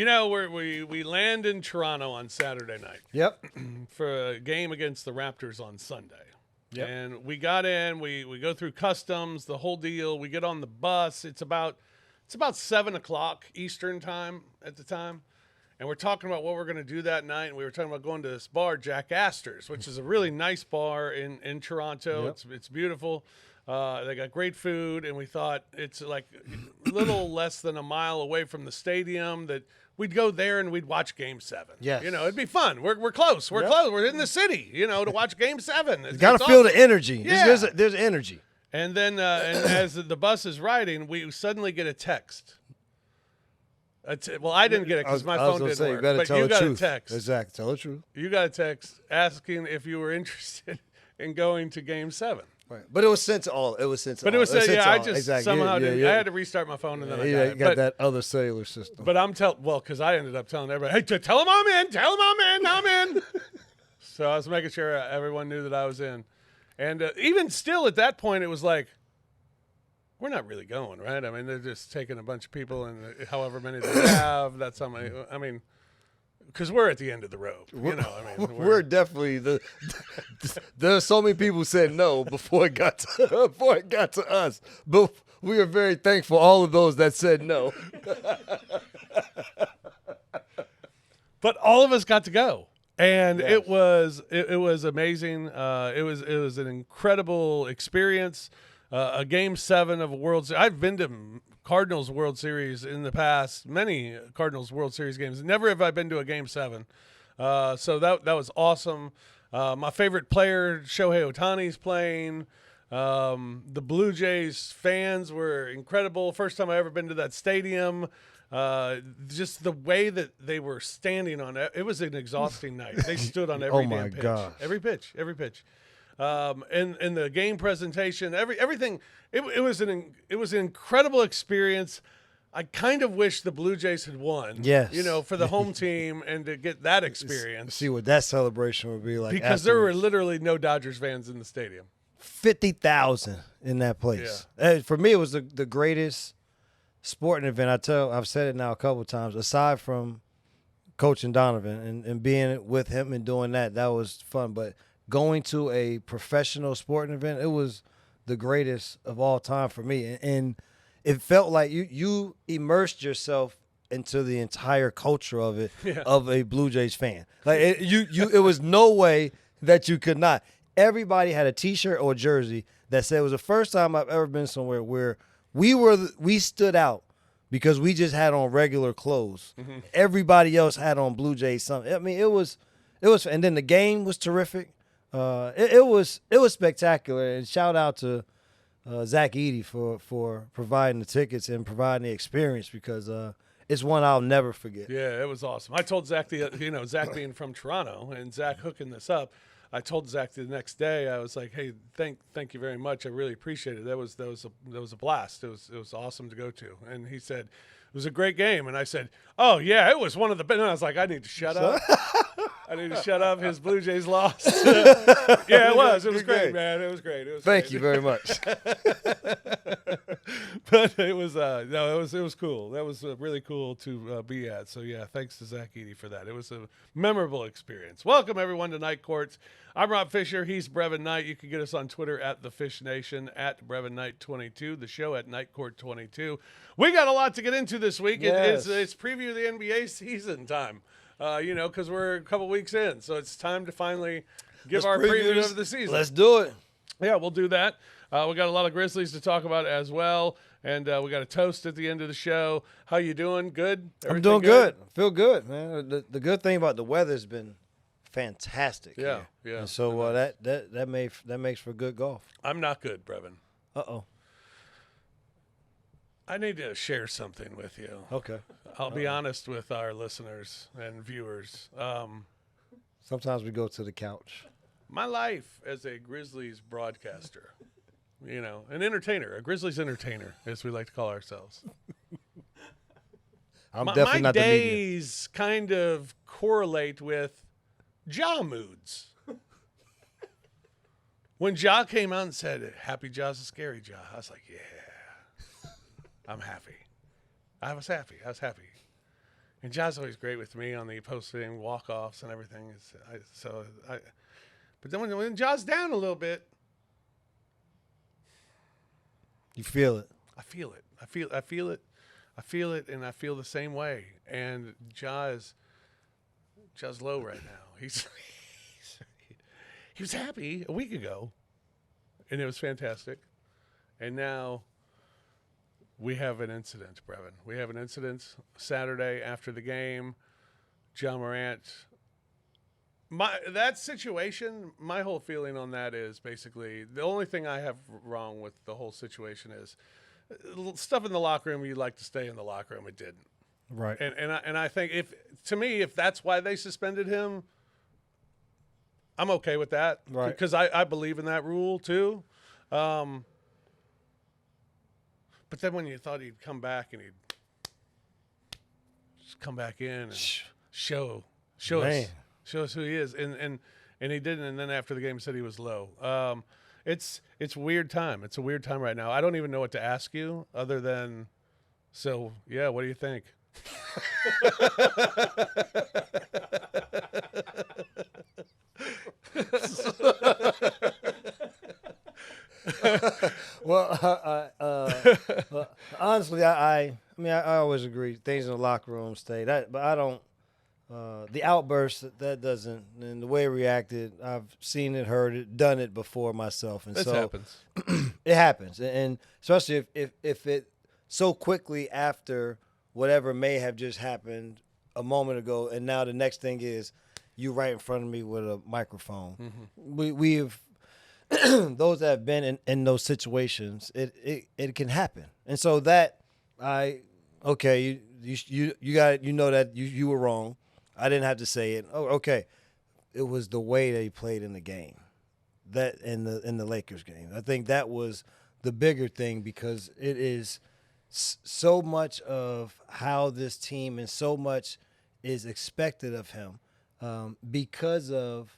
You know, we land in Toronto on Saturday night. Yep. For a game against the Raptors on Sunday. Yep. And we got in, we go through customs, the whole deal. We get on the bus. It's about 7:00 Eastern time at the time. And we're talking about what we're going to do that night. And we were talking about going to this bar, Jack Astor's, which is a really nice bar in Toronto. Yep. It's beautiful. They got great food. And we thought it's like a little less than a mile away from the stadium that we'd go there and we'd watch Game 7. Yes. You know, it'd be fun. We're close. We're close. We're in the city, you know, to watch Game 7. You got to feel the energy. Yeah. There's energy. And then and as the bus is riding, we suddenly get a text. Well, I didn't get it because my phone didn't work. But you got a text. Exactly. Tell the truth. You got a text asking if you were interested in going to Game 7. Right. But it was sent to all. It was sent to all. But it was sent, yeah, I just exactly. somehow yeah, didn't. yeah. I had to restart my phone and then I got You it. got that other cellular system. But because I ended up telling everybody, hey, tell them I'm in. Tell them I'm in. So I was making sure everyone knew that I was in. And even still at that point, it was like, we're not really going, right? I mean, they're just taking a bunch of people and however many they have. That's how many. I mean, because we're at the end of the road. You know, I mean, we're definitely there's so many people who said no before it got to us. But we are very thankful all of those that said no. But all of us got to go. And Yes. it was amazing. It was an incredible experience. A Game 7 of a World Series. I've been to Cardinals World Series in the past, many Cardinals World Series games. Never have I been to a Game 7. So that was awesome. My favorite player, Shohei Ohtani's playing. The Blue Jays fans were incredible. First time I ever been to that stadium. Just the way that they were standing on it. It was an exhausting night. They stood on every damn pitch. Gosh. Every pitch. And the game presentation, everything. It was an incredible experience. I kind of wish the Blue Jays had won. Yes. You know, for the home team and to get that experience. See what that celebration would be like. Because there were literally no Dodgers fans in the stadium. 50,000 in that place. Yeah. For me, it was the greatest sporting event. I've said it now a couple of times. Aside from coaching Donovan and being with him and doing that was fun. But going to a professional sporting event, it was the greatest of all time for me. And it felt like you immersed yourself into the entire culture of it, of a Blue Jays fan. Like it was no way that you could not. Everybody had a T-shirt or a jersey that said it was the first time I've ever been somewhere where we stood out because we just had on regular clothes. Mm-hmm. Everybody else had on Blue Jays something. I mean, it was, and then the game was terrific. It was spectacular, and shout out to Zach Edey for providing the tickets and providing the experience because it's one I'll never forget. Yeah, it was awesome. I told Zach Zach being from Toronto and Zach hooking this up. I told Zach the next day, I was like, "Hey, thank you very much. I really appreciate it. That was a blast. It was awesome to go to." And he said, "It was a great game." And I said, "Oh yeah, it was one of the best." And I was like, "I need to shut up. I need to shut up. His Blue Jays lost." Yeah, it was. It was great, man. It was great. Thank you very much. But it was it was cool. That was really cool to be at. So yeah, thanks to Zach Edey for that. It was a memorable experience. Welcome everyone to Night Courts. I'm Rob Fisher. He's Brevin Knight. You can get us on Twitter at the Fish Nation, at Brevin Knight 22. The show at Night Court 22. We got a lot to get into this week. Yes. It's preview of the NBA season time. Because we're a couple weeks in, so it's time to finally give our preview of the season. Let's do it. Yeah, we'll do that. We got a lot of Grizzlies to talk about as well, and we got a toast at the end of the show. How you doing? Good? I'm doing good. I feel good, man. The good thing about the weather's been fantastic. Yeah, here. yeah. And so that makes for good golf. I'm not good, Brevin. Uh-oh. I need to share something with you. Okay. I'll be honest with our listeners and viewers. Sometimes we go to the couch. My life as a Grizzlies broadcaster, an entertainer, a Grizzlies entertainer, as we like to call ourselves. I'm definitely not the media. My days kind of correlate with Ja moods. When Ja came out and said, "Happy Ja's a scary Ja," I was like, yeah, I'm happy. I was happy. And Ja's always great with me on the post-game walk-offs and everything. But then when Ja's down a little bit, you feel it. I feel it, and I feel the same way. And Ja's low right now. He was happy a week ago, and it was fantastic. And now we have an incident, Brevin. We have an incident Saturday after the game. Ja Morant. That situation, my whole feeling on that is basically the only thing I have wrong with the whole situation is stuff in the locker room. You'd like to stay in the locker room. It didn't. Right. And I think if that's why they suspended him, I'm okay with that. Right. Because I believe in that rule too. But then when you thought he'd come back and he'd just come back in and show us who he is, and he didn't. And then after the game, said he was low. It's weird time. It's a weird time right now. I don't even know what to ask you other than, so yeah, what do you think? Well, honestly, I mean, I always agree. Things in the locker room stay. But I don't. The outburst that doesn't, and the way it reacted, I've seen it, heard it, done it before myself, and This so happens. it happens, and especially if it so quickly after whatever may have just happened a moment ago, and now the next thing is you right in front of me with a microphone. Mm-hmm. We've those that have been in those situations, it can happen, and so that you got it, you know that you were wrong. I didn't have to say it. Oh, okay. It was the way they played in the game, that in the Lakers game. I think that was the bigger thing because it is so much of how this team and so much is expected of him because of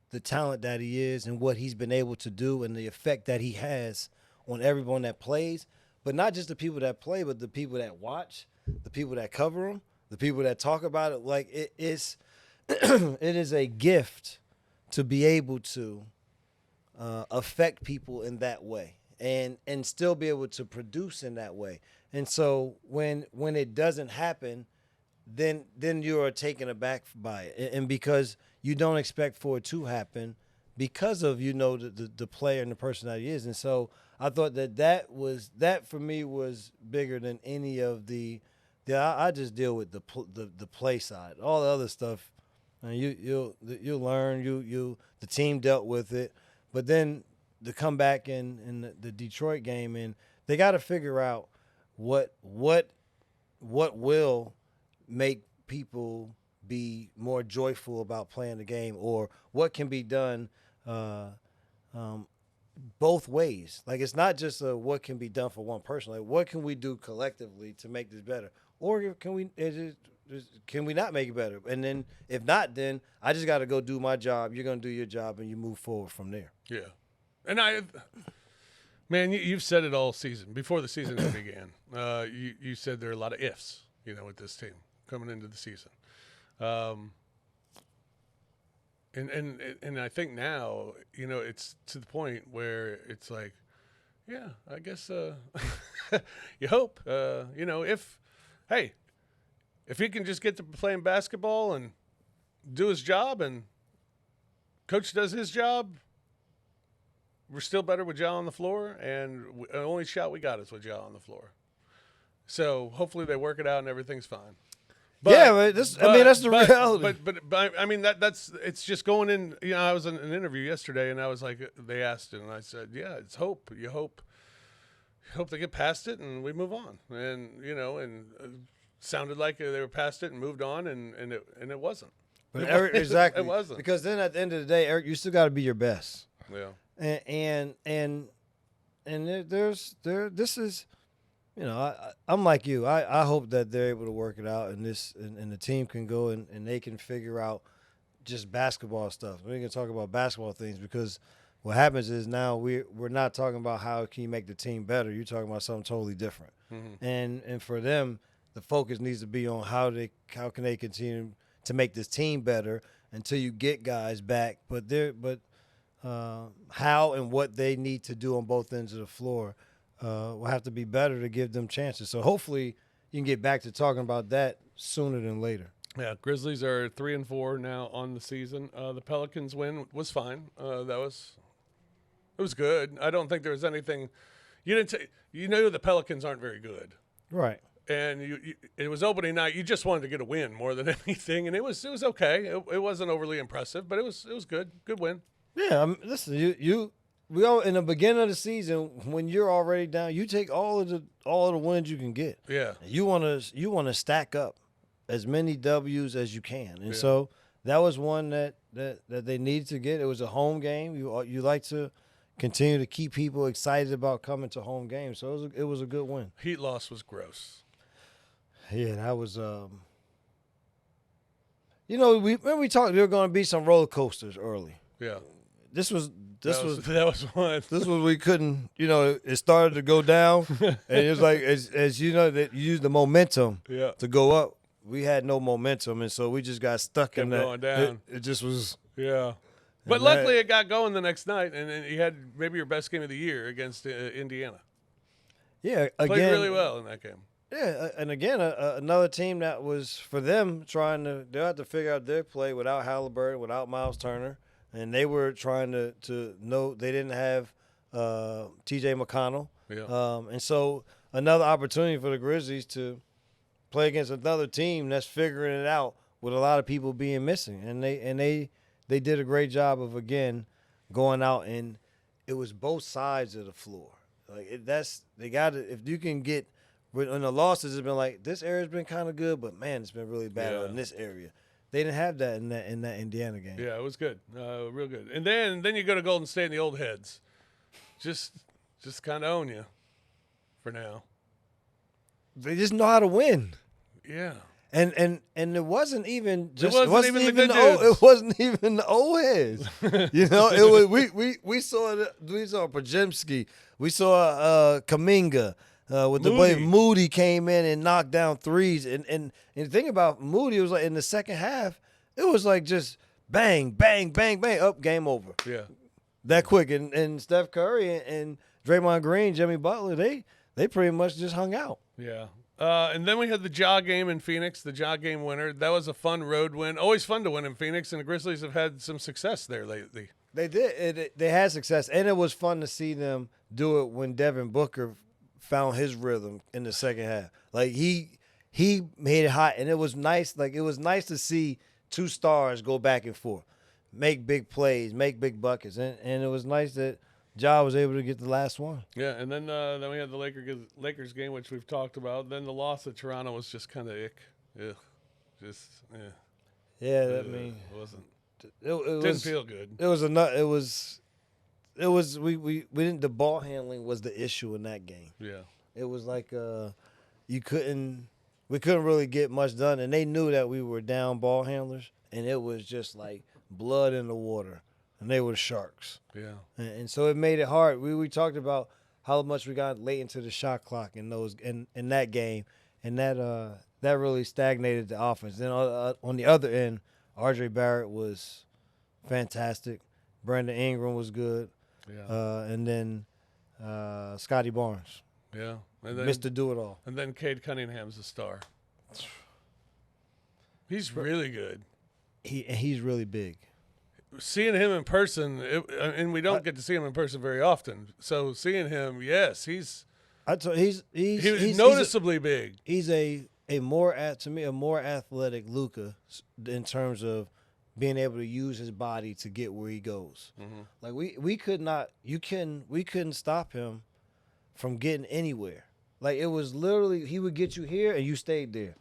the talent that he is and what he's been able to do and the effect that he has on everyone that plays, but not just the people that play, but the people that watch, the people that cover him, the people that talk about it. Like it is a gift to be able to affect people in that way and still be able to produce in that way. And so when it doesn't happen, then you are taken aback by it. And because you don't expect for it to happen because of, the player and the person that he is. And so I thought that for me was bigger than any of the I just deal with the play side. All the other stuff, you'll learn. The team dealt with it, but then to come back in the Detroit game, and they got to figure out what will make people be more joyful about playing the game, or what can be done both ways. Like it's not just what can be done for one person. Like what can we do collectively to make this better? Or can we not make it better? And then if not, then I just got to go do my job. You're going to do your job, and you move forward from there. Yeah. And you've said it all season. Before the season began, you said there are a lot of ifs, with this team coming into the season. And I think now, it's to the point where it's like, yeah, I guess you hope, if he can just get to playing basketball and do his job and coach does his job, we're still better with Ja on the floor, and the only shot we got is with Ja on the floor. So hopefully they work it out and everything's fine. But that's the reality. But I mean that's it's just going in. I was in an interview yesterday, and I was like, they asked it, and I said, yeah, it's hope. You hope they get past it, and we move on. And sounded like they were past it and moved on, and it wasn't. But Eric, exactly, it wasn't, because then at the end of the day, Eric, you still got to be your best. Yeah. And this is. I'm like you. I hope that they're able to work it out, and the team can go and they can figure out just basketball stuff. We can talk about basketball things, because what happens is now we're not talking about how can you make the team better. You're talking about something totally different. Mm-hmm. And for them, the focus needs to be on how can they continue to make this team better until you get guys back. But how and what they need to do on both ends of the floor will have to be better to give them chances. So hopefully you can get back to talking about that sooner than later. Yeah, Grizzlies are 3-4 now on the season. The Pelicans win was fine. It was good. I don't think there was anything. You know the Pelicans aren't very good, right? And it was opening night. You just wanted to get a win more than anything, and it was okay. It wasn't overly impressive, but it was good. Good win. Yeah, listen, we all in the beginning of the season when you're already down, you take all of the wins you can get. Yeah, you want to stack up as many W's as you can, and so that was one that they needed to get. It was a home game. You like to continue to keep people excited about coming to home games, so it was a good win. Heat loss was gross. Yeah, that was. We talked there were going to be some roller coasters early. Yeah. That was one. This was we couldn't. It started to go down, and it was like as you know that you use the momentum to go up. We had no momentum, and so we just got stuck in that. Going down. It just was. Yeah. But luckily it got going the next night, and you had maybe your best game of the year against Indiana. Yeah, again, played really well in that game. Yeah, and again, another team that was for them they'll have to figure out their play without Halliburton, without Miles Turner, and they were trying to know they didn't have T.J. McConnell. Yeah. And so another opportunity for the Grizzlies to play against another team that's figuring it out with a lot of people being missing, and they did a great job of again going out, and it was both sides of the floor. Like they got to if you can get. When the losses have been like this area's been kind of good, but man, it's been really bad in this area. They didn't have that in that Indiana game. Yeah, it was good, real good. And then you go to Golden State and the old heads, just kind of own you, for now. They just know how to win. Yeah. And it wasn't even just it wasn't even it wasn't even the old heads. It was we saw Podziemski, we saw Kuminga. With the way Moody came in and knocked down threes, and the thing about Moody was like in the second half, it was like just bang, bang, bang, bang, up, game over. Yeah, that quick. And Steph Curry and Draymond Green, Jimmy Butler, they pretty much just hung out. Yeah. And then we had the Ja game in Phoenix, the Ja game winner. That was a fun road win. Always fun to win in Phoenix, and the Grizzlies have had some success there lately. They did. They had success, and it was fun to see them do it when Devin Booker found his rhythm in the second half. Like he made it hot, and it was nice. Like it was nice to see two stars go back and forth, make big plays, make big buckets, and it was nice that Ja was able to get the last one. Yeah, and then we had the Lakers game, which we've talked about. Then the loss at Toronto was just kind of ick. Yeah, Yeah, I mean, it wasn't. It didn't feel good. It was we didn't. The ball handling was the issue in that game. Yeah, it was like we couldn't really get much done, and they knew that we were down ball handlers, and it was just like blood in the water, and they were the Sharks. Yeah, and so it made it hard. We talked about how much we got late into the shot clock in that game, and that really stagnated the offense. Then on the other end, R.J. Barrett was fantastic. Brandon Ingram was good. Yeah. And then Scotty Barnes. Yeah. And then, Mr. Do-It-All. And then Cade Cunningham's a star. He's really good. He's really big. Seeing him in person, and we don't get to see him in person very often. So seeing him, yes, he's noticeably big. He's a more athletic Luka in terms of being able to use his body to get where he goes. Mm-hmm. Like we couldn't stop him from getting anywhere. Like it was literally he would get you here and you stayed there.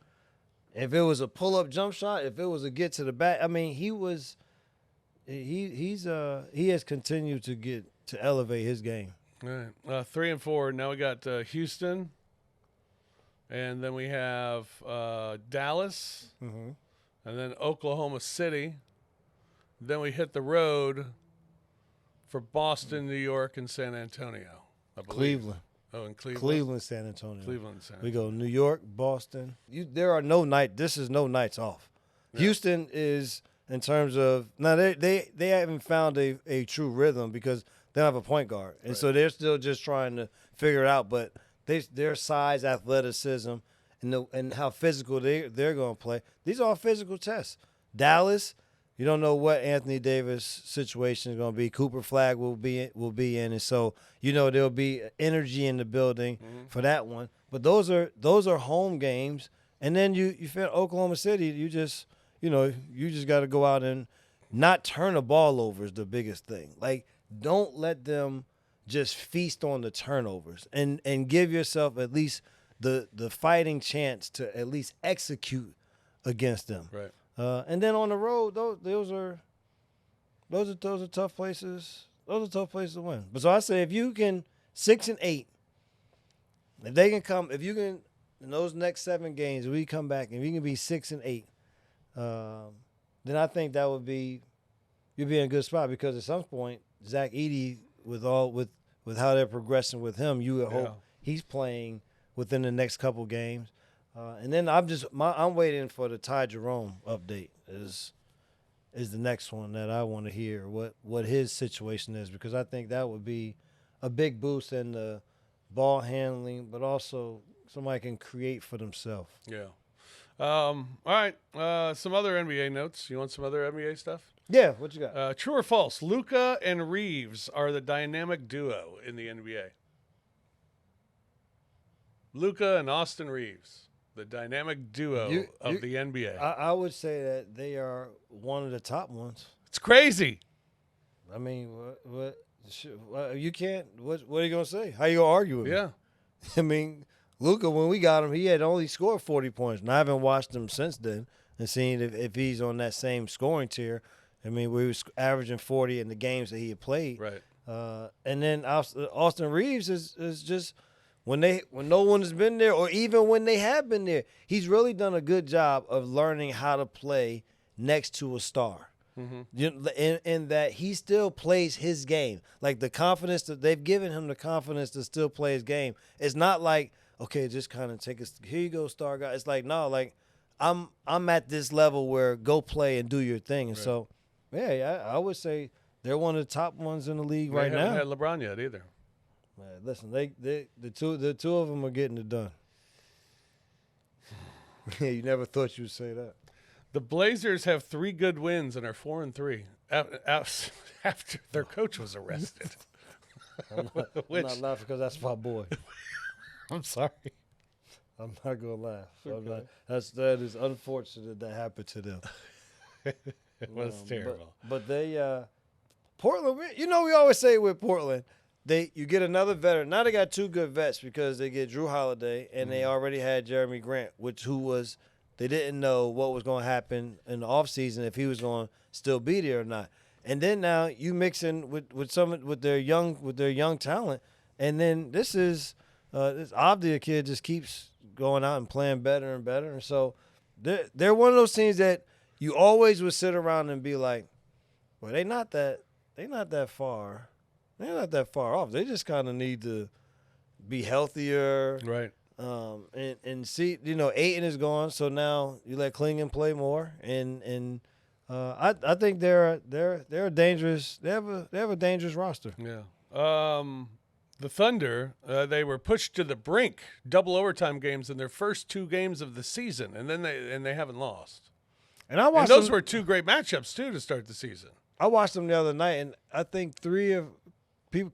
If it was a pull-up jump shot, if it was a get to the back, I mean he has continued to elevate his game. All right. 3-4. Now we got Houston, and then we have Dallas, mm-hmm. and then Oklahoma City. Then we hit the road for Boston, New York, and San Antonio. I believe. Oh, in Cleveland. Cleveland, San Antonio. Cleveland, San We Antonio. go New York, Boston. There are no night. This is no nights off. Yeah. Houston is in terms of now they haven't found a true rhythm because they don't have a point guard, and so they're still just trying to figure it out. But their size, athleticism, and how physical they're going to play. These are all physical tests. Dallas, you don't know what Anthony Davis' situation is going to be. Cooper Flag will be in, and so there'll be energy in the building for that one. But those are home games, and then you feel Oklahoma City. You just got to go out and not turn the ball over is the biggest thing. Like, don't let them just feast on the turnovers and give yourself at least the fighting chance to at least execute against them. Right. And then on the road, those are tough places. Those are tough places to win. But so I say if you can 6-8, if you can in those next 7 games, we come back and we can be 6-8, then I think that would be you'd be in a good spot because at some point Zach Edey with how they're progressing with him, you would hope he's playing within the next couple games. And then I'm waiting for the Ty Jerome update is the next one that I want to hear what his situation is because I think that would be a big boost in the ball handling, but also somebody can create for themselves. Yeah. All right. Some other NBA notes. You want some other NBA stuff? Yeah. What you got? True or false? Luka and Reeves are the dynamic duo in the NBA. Luka and Austin Reeves, the dynamic duo of the NBA. I would say that they are one of the top ones. It's crazy. I mean, what you can't. What are you gonna say? How you gonna argue with me? Yeah. I mean, Luka, when we got him, he had only scored 40 points, and I haven't watched him since then and seen if he's on that same scoring tier. I mean, we was averaging 40 in the games that he had played. Right. And then Austin Reeves is just when no one has been there, or even when they have been there, he's really done a good job of learning how to play next to a star. Mm-hmm. In that he still plays his game. Like the confidence that they've given him, the confidence to still play his game. It's not like, okay, just kind of take here you go, star guy. It's like, no, like I'm at this level where go play and do your thing. And so, yeah, I would say they're one of the top ones in the league right now. They haven't had LeBron yet either. Man, listen, the two of them are getting it done. Yeah, you never thought you would say that. The Blazers have 3 good wins and are 4-3 after their coach was arrested. Not because that's my boy. I'm sorry. I'm not gonna laugh. Okay. That is unfortunate that happened to them. It was terrible. But they Portland. We always say with Portland, you get another veteran. Now they got 2 good vets because they get Drew Holiday and they already had Jeremy Grant, they didn't know what was going to happen in the offseason if he was going to still be there or not. And then now you mix in with their young talent, and then this Avdia kid just keeps going out and playing better and better. And so they're one of those teams that you always would sit around and be like, well, they're not that far. They're not that far off. They just kind of need to be healthier. Right. And see, Ayton is gone, so now you let Klingon play more, and I think they're a dangerous. They have a dangerous roster. Yeah. The Thunder, they were pushed to the brink, double overtime games in their first 2 games of the season, and then they haven't lost. And I watched those were 2 great matchups too to start the season. I watched them the other night, and I think 3 of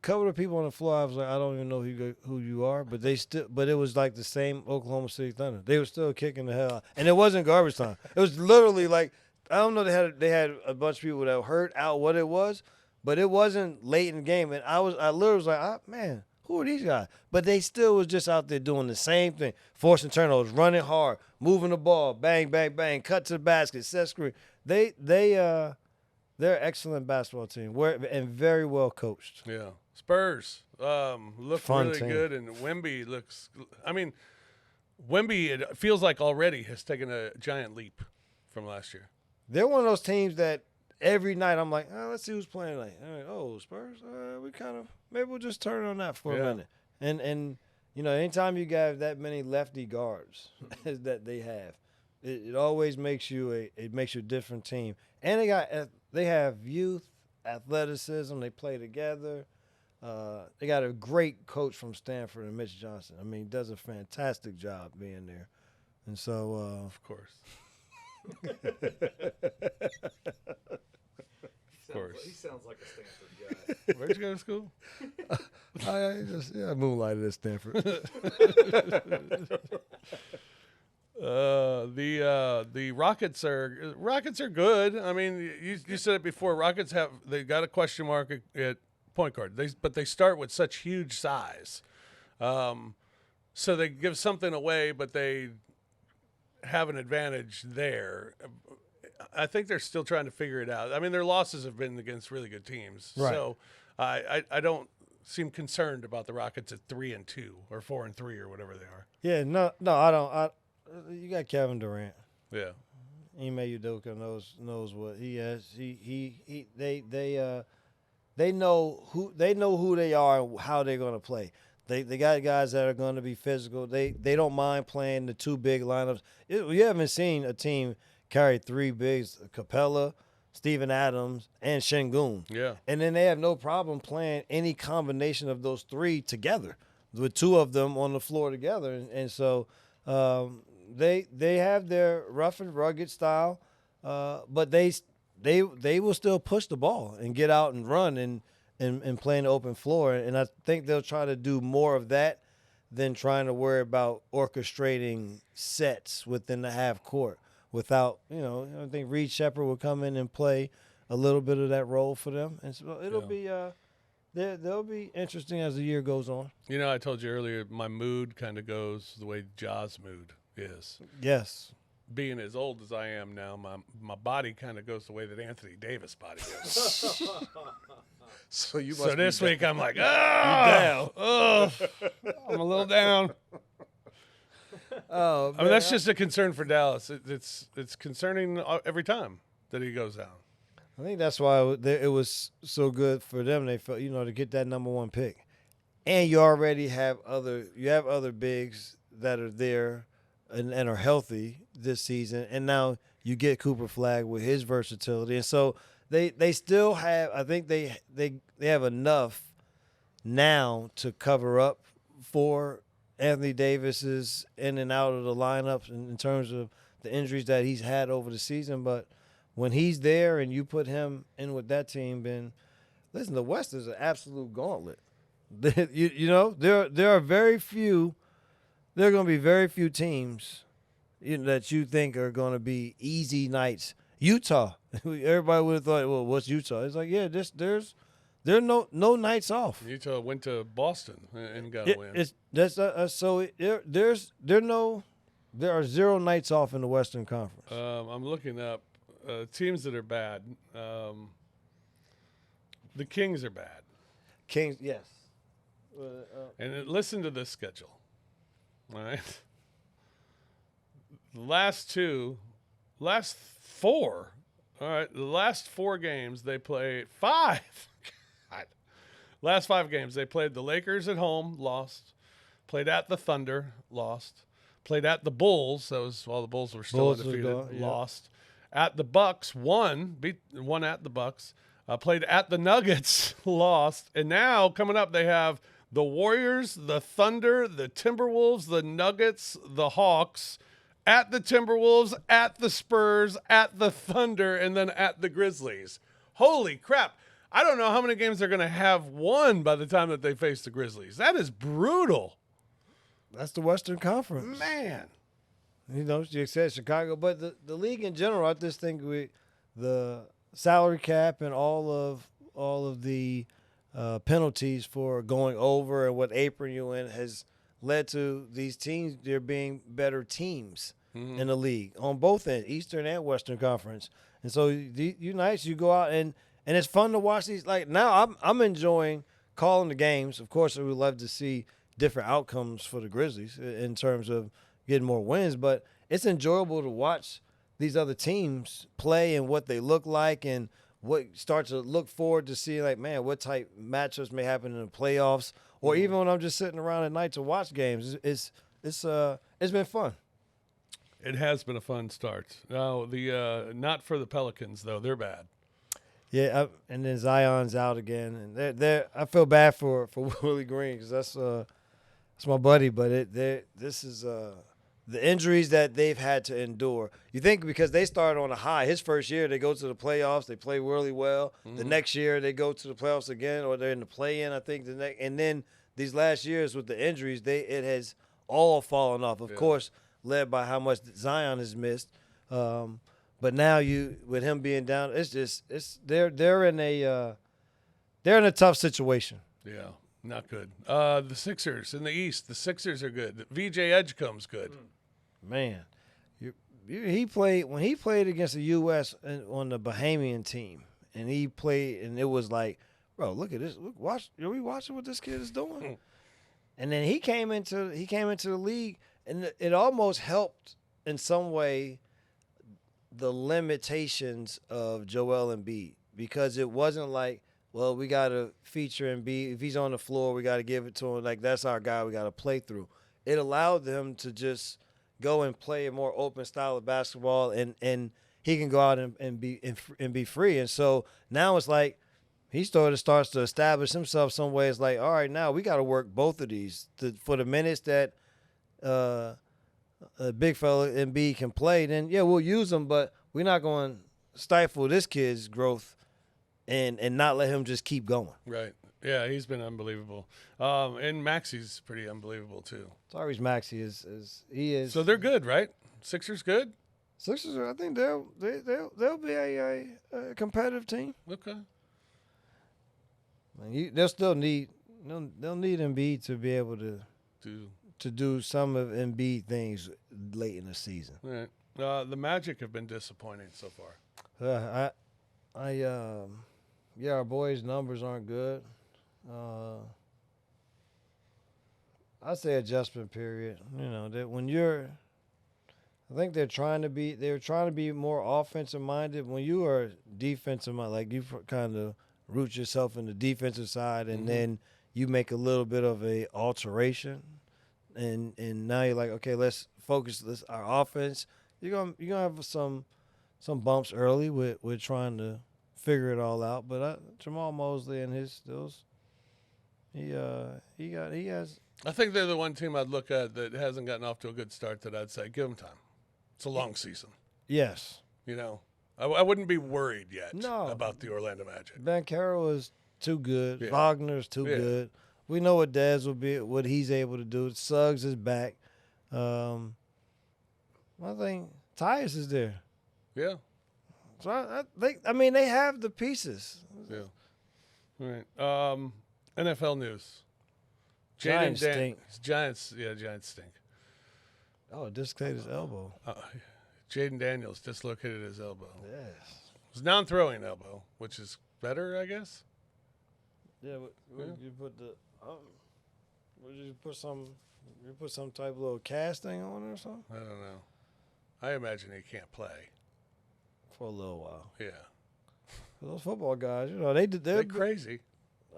couple of people on the floor, I was like, I don't even know who you are, but it was like the same Oklahoma City Thunder. They were still kicking the hell out, and it wasn't garbage time. It was literally like, I don't know, they had a bunch of people that heard out what it was, but it wasn't late in the game, and I literally was like, man, who are these guys? But they still was just out there doing the same thing, forcing turnovers, running hard, moving the ball, bang, bang, bang, cut to the basket, set screen. They're an excellent basketball team, and very well coached. Yeah. Spurs look Fun really team. good, and Wemby looks – I mean, Wemby, it feels like already has taken a giant leap from last year. They're one of those teams that every night I'm like, let's see who's playing tonight. Spurs, maybe we'll just turn on that for a minute. And anytime you got that many lefty guards that they have, it always makes you a different team. And they have youth, athleticism. They play together. They got a great coach from Stanford, and Mitch Johnson. I mean, he does a fantastic job being there. And so, of course. He sounds like a Stanford guy. Where'd you go to school? I moonlighted at Stanford. The Rockets are good. I mean, you said it before. Rockets they got a question mark at point guard. But they start with such huge size, so they give something away, but they have an advantage there. I think they're still trying to figure it out. I mean, their losses have been against really good teams, right. So I don't seem concerned about the Rockets at 3-2 or 4-3 or whatever they are. Yeah, no, I don't. You got Kevin Durant. Yeah, Ime Udoka knows what he has. They know who they are and how they're going to play. They got guys that are going to be physical. They don't mind playing the two big lineups. You haven't seen a team carry three bigs: Capella, Steven Adams, and Şengün. Yeah, and then they have no problem playing any combination of those three together, with two of them on the floor together. And so they have their rough and rugged style, but they will still push the ball and get out and run and play in the open floor. And I think they'll try to do more of that than trying to worry about orchestrating sets within the half court without, I think Reed Shepherd will come in and play a little bit of that role for them. And so it'll be they'll be interesting as the year goes on. I told you earlier, my mood kind of goes the way Ja's mood is. Yes. Being as old as I am now, my body kind of goes the way that Anthony Davis' body goes. So this week I'm like, I'm a little down. Oh, I mean, that's just a concern for Dallas. It's concerning every time that he goes down. I think that's why it was so good for them. They felt, to get that number one pick, and you already have other bigs that are there and are healthy this season, and now you get Cooper Flagg with his versatility, and so they still have. I think they have enough now to cover up for Anthony Davis's in and out of the lineups in terms of the injuries that he's had over the season. But when he's there and you put him in with that team, then listen, the West is an absolute gauntlet. There are very few. There are going to be very few teams that you think are going to be easy nights. Utah, everybody would have thought, well, what's Utah? It's like, yeah, there are no nights off. Utah went to Boston and got a win. There are 0 nights off in the Western Conference. I'm looking up teams that are bad. The Kings are bad. Kings, yes. And listen to this schedule. All right. The last 4. All right. The last 4 games they played 5. God. Last 5 games they played the Lakers at home, lost. Played at the Thunder, lost. Played at the Bulls. That was while the Bulls were still undefeated. Lost. At the Bucks, won at the Bucks. Played at the Nuggets, lost. And now coming up, they have the Warriors, the Thunder, the Timberwolves, the Nuggets, the Hawks, at the Timberwolves, at the Spurs, at the Thunder, and then at the Grizzlies. Holy crap. I don't know how many games they're going to have won by the time that they face the Grizzlies. That is brutal. That's the Western Conference. Man. You said Chicago, but the league in general, I just think the salary cap and all of the penalties for going over and what apron you in has led to these teams there being better teams in the league on both ends, Eastern and Western Conference. And so you go out and it's fun to watch these. Like now, I'm enjoying calling the games. Of course, we would love to see different outcomes for the Grizzlies in terms of getting more wins, but it's enjoyable to watch these other teams play and what they look like and what start to look forward to see, like, man, what type matchups may happen in the playoffs or even when I'm just sitting around at night to watch games. It's been fun. It has been a fun start. Now, not for the Pelicans, though. They're bad. Yeah, and then Zion's out again, and I feel bad for Willie Green because that's my buddy. But this is the injuries that they've had to endure. You think because they started on a high. His first year, they go to the playoffs. They play really well. Mm-hmm. The next year, they go to the playoffs again, or they're in the play-in, I think. And then these last years with the injuries, it has all fallen off. Of course, led by how much Zion has missed. But now with him being down, they're in a tough situation. Yeah, not good. The Sixers in the East, the Sixers are good. VJ Edgecombe's good. Man, he played when he played against the U.S. on the Bahamian team, and he played, and it was like, bro, look at this. Look, watch. Are we watching what this kid is doing? And then he came into the league, and it almost helped in some way the limitations of Joel Embiid, because it wasn't like, well, we got to feature Embiid. If he's on the floor, we got to give it to him. Like, that's our guy we got to play through. It allowed them to just go and play a more open style of basketball, and he can go out and be free. And so now it's like he starts to establish himself some way. It's like, all right, now we got to work both of these for the minutes that a big fella Embiid can play, then we'll use him, but we're not going to stifle this kid's growth and not let him just keep going. Right. Yeah, he's been unbelievable. And Maxi's pretty unbelievable too. Tyrese Maxey is. So they're good, right? Sixers good? Sixers, I think they'll be a competitive team. Okay. They'll still need Embiid to be able to do some of Embiid things late in the season. Right. The Magic have been disappointing so far. Our boys' numbers aren't good. I'd say adjustment period. That when I think they're trying to be more offensive minded. When you are defensive minded, like you kind of root yourself in the defensive side, and then you make a little bit of a alteration. And now you're like, okay, let's focus our offense. You're gonna have some bumps early with trying to figure it all out. But Jamal Mosley and he has. I think they're the one team I'd look at that hasn't gotten off to a good start. That I'd say give them time. It's a long season. Yes. I wouldn't be worried yet about the Orlando Magic. Bankero is too good. Yeah. Wagner's too good. We know what Dez will be, what he's able to do. Suggs is back. I think Tyus is there. Yeah. So they have the pieces. Yeah. All right. NFL news. Giants stink. Giants stink. Oh, dislocated his elbow. Jayden Daniels dislocated his elbow. Yes. It's non-throwing elbow, which is better, I guess. Yeah, you put the. You put some type of little casting on it or something? I don't know. I imagine he can't play for a little while. Yeah. Those football guys, they're crazy.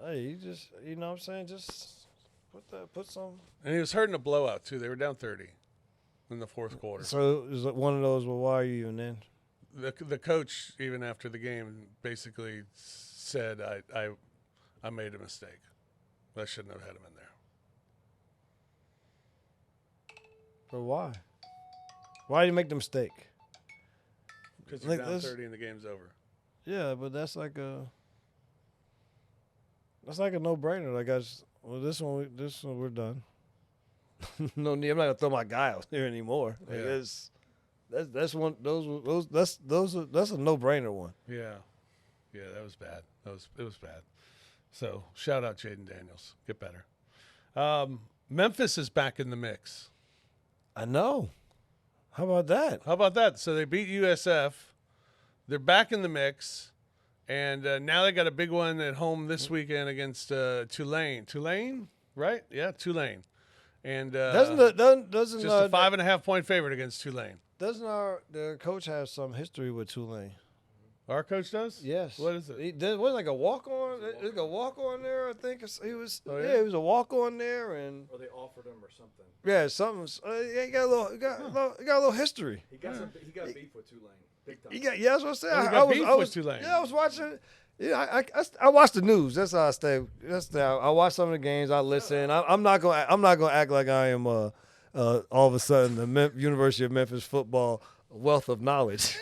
Hey, you just, what I'm saying, just put some. And he was hurt in a blowout too. They were down 30 in the fourth quarter. So it was like one of those. Well, why are you even in? The coach, even after the game, basically said, "I made a mistake. I shouldn't have had him in there." But why? Why did you make the mistake? Because you're down 30 and the game's over. Yeah, but that's like a no-brainer. Like this one we're done. No need. I'm not gonna throw my guy out there anymore. Like that's a no-brainer one. Yeah, that was bad. It was bad. So shout out Jayden Daniels. Get better. Memphis is back in the mix. I know. How about that? So they beat USF. They're back in the mix, and now they got a big one at home this weekend against Tulane. Tulane, right? Yeah, Tulane. And doesn't just a 5.5 point favorite against Tulane. Doesn't the coach have some history with Tulane? Our coach does? Yes. What is it? He did, was like a walk on. There's a walk on there. I think he was. Oh, yeah? yeah? He was a walk on there, and Or they offered him or something. yeah, something. He got a little. He got a little history. He got beef with Tulane. Big time. He got. Yeah, that's what I'm saying. Oh, he got I was. beef I with was. Tulane. Yeah, I was watching. Yeah, I watch the news. That's how I stay. I watch some of the games. I listen. I'm not gonna act like I am. All of a sudden the University of Memphis football wealth of knowledge.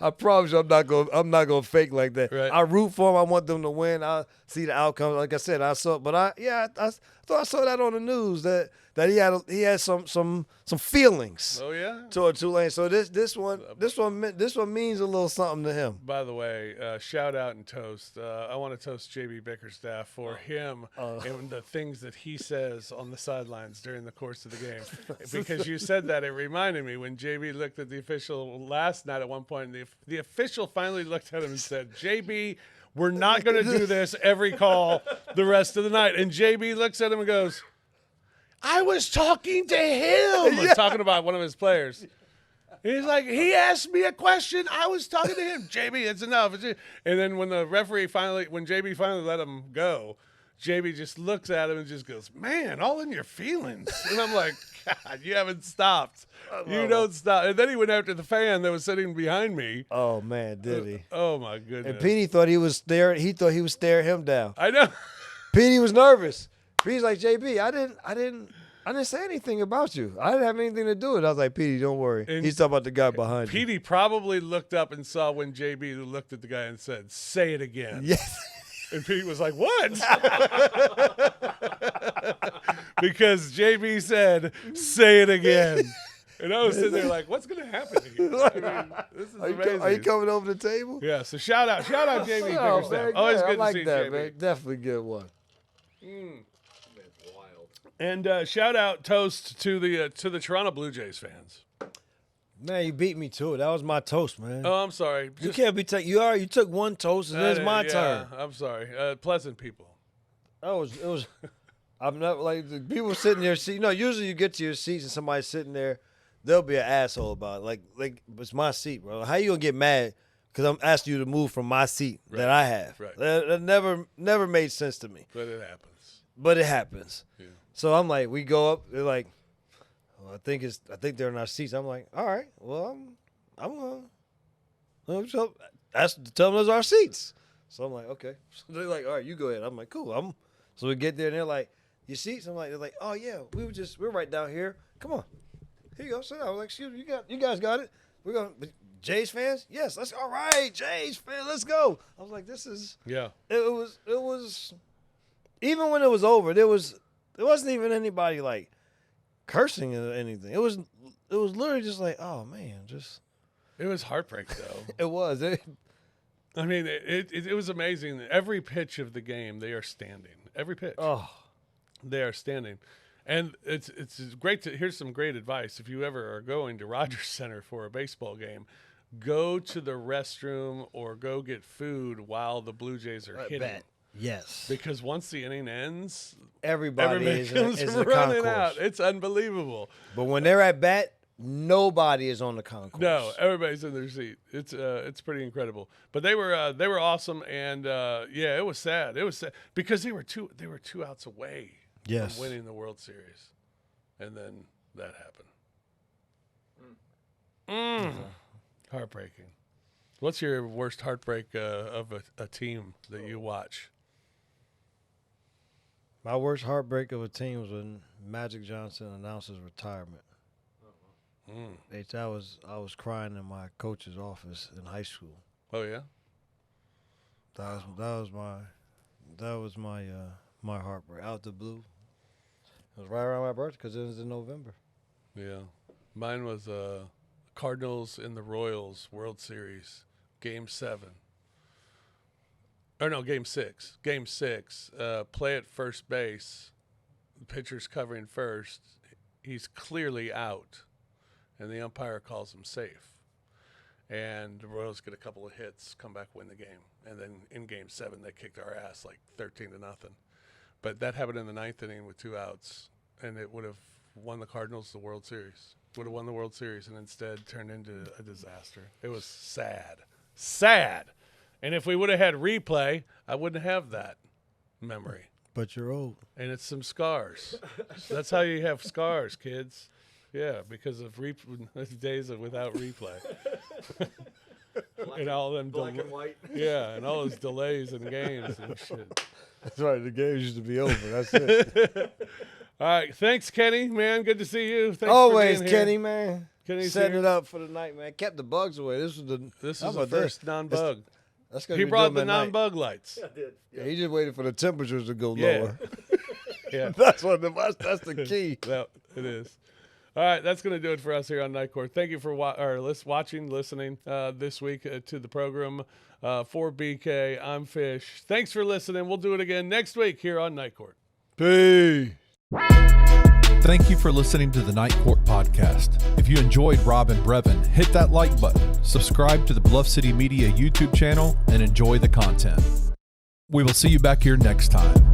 I promise you, I'm not gonna fake like that. Right. I root for them. I want them to win. I see the outcome. Like I said, I thought I saw that on the news that he had some feelings Oh, yeah? toward Tulane. So this one means a little something to him. By the way, shout out and toast. I want to toast JB Bickerstaff for him and the things that he says on the sidelines during the course of the game. Because you said that, it reminded me when JB looked at the official last night at one point, the official finally looked at him and said, JB, we're not going to do this every call the rest of the night. And JB looks at him and goes, I was talking to him, talking about one of his players. He's like, he asked me a question. I was talking to him. JB, it's enough. And then when JB finally let him go, JB just looks at him and just goes, man, all in your feelings. And I'm like, God, you haven't stopped. You don't stop. And then he went after the fan that was sitting behind me. Oh man, did he? Oh my goodness. And Petey thought he was staring. He thought he was staring him down. I know. Petey was nervous. Petey's like, JB, I didn't say anything about you. I didn't have anything to do with it. I was like, Petey, don't worry. And He's talking about the guy behind you. Petey probably looked up and saw when JB looked at the guy and said, say it again. Yes. And Pete was like, what? Because JB said, say it again. And I was sitting there like, what's going to happen here? I mean, this is amazing. Are you coming over the table? Yeah, so shout out JB Oh, Bickerstaff. man, Always yeah, good I like to see that, JB. man. Definitely good one. That's wild. And shout out, toast to the Toronto Blue Jays fans. Man, you beat me to it. That was my toast, man. Oh, I'm sorry. You can't be taking. You took one toast, and it's my turn. I'm sorry. Pleasant people. It was. I'm not like the people sitting there. See, usually you get to your seats and somebody's sitting there. They'll be an asshole about it. Like it's my seat, bro. How you gonna get mad because I'm asking you to move from my seat that I have? Right. That never made sense to me. But it happens. But it happens. Yeah. So I'm like, we go up. They're like, I think they're in our seats. I'm like, all right, well, I'm gonna. So tell them those are our seats. So I'm like, okay. So they're like, all right, you go ahead. I'm like, cool. So we get there and they're like, your seats. They're like, oh yeah, we're right down here. Come on, here you go. So I was like, excuse me, you guys got it. We're going. Jays fans, yes. All right, Jays fans, let's go. I was like, this is. Yeah. It was. Even when it was over, there wasn't even anybody like cursing or anything. It was literally just like, oh man, just. It was heartbreak though. It was. I mean, it was amazing. Every pitch of the game, they are standing. Every pitch, they are standing, and it's great to. Here's some great advice. If you ever are going to Rogers Center for a baseball game, go to the restroom or go get food while the Blue Jays are hitting. Yes. Because once the inning ends, Everybody comes is a running concourse. out. It's unbelievable. But when they're at bat, nobody is on the concourse. No, everybody's in their seat. It's pretty incredible. But they were awesome, and yeah, it was sad. It was sad because they were two outs away from winning the World Series, and then that happened. Heartbreaking. What's your worst heartbreak of a team that you watch? My worst heartbreak of a team was when Magic Johnson announced his retirement. I was crying in my coach's office in high school. Oh yeah. That was my heartbreak out the blue. It was right around my birthday because it was in November. Yeah, mine was Cardinals in the Royals World Series, Game 7. Or no, Game 6. Game 6. Play at first base. The pitcher's covering first. He's clearly out, and the umpire calls him safe. And the Royals get a couple of hits, come back, win the game. And then in Game 7, they kicked our ass like 13-0. But that happened in the 9th inning with 2 outs, and it would have won the Cardinals the World Series. Would have won the World Series, and instead turned into a disaster. It was sad. Sad. And if we would have had replay, I wouldn't have that memory. But you're old. And it's some scars. That's how you have scars, kids. Yeah, because of days without replay. And all them Black and white. Yeah, and all those delays in games and shit. That's right. The games used to be over. That's it. All right, thanks, Kenny, man. Good to see you. Thanks Always, for being here. Kenny, man. Kenny's Setting here. it up for the night, man. Kept the bugs away. This was the first non-bug. That's gonna He be brought doing the at night. non-bug lights. I did. Yeah, he just waited for the temperatures to go Yeah. lower. Yeah, That's that's the key. it is. All right, that's going to do it for us here on Night Court. Thank you for watching, listening this week to the program. For BK, I'm Fish. Thanks for listening. We'll do it again next week here on Night Court. Peace. Thank you for listening to the Night Court podcast. If you enjoyed Rob and Brevin, hit that like button, subscribe to the Bluff City Media YouTube channel, and enjoy the content. We will see you back here next time.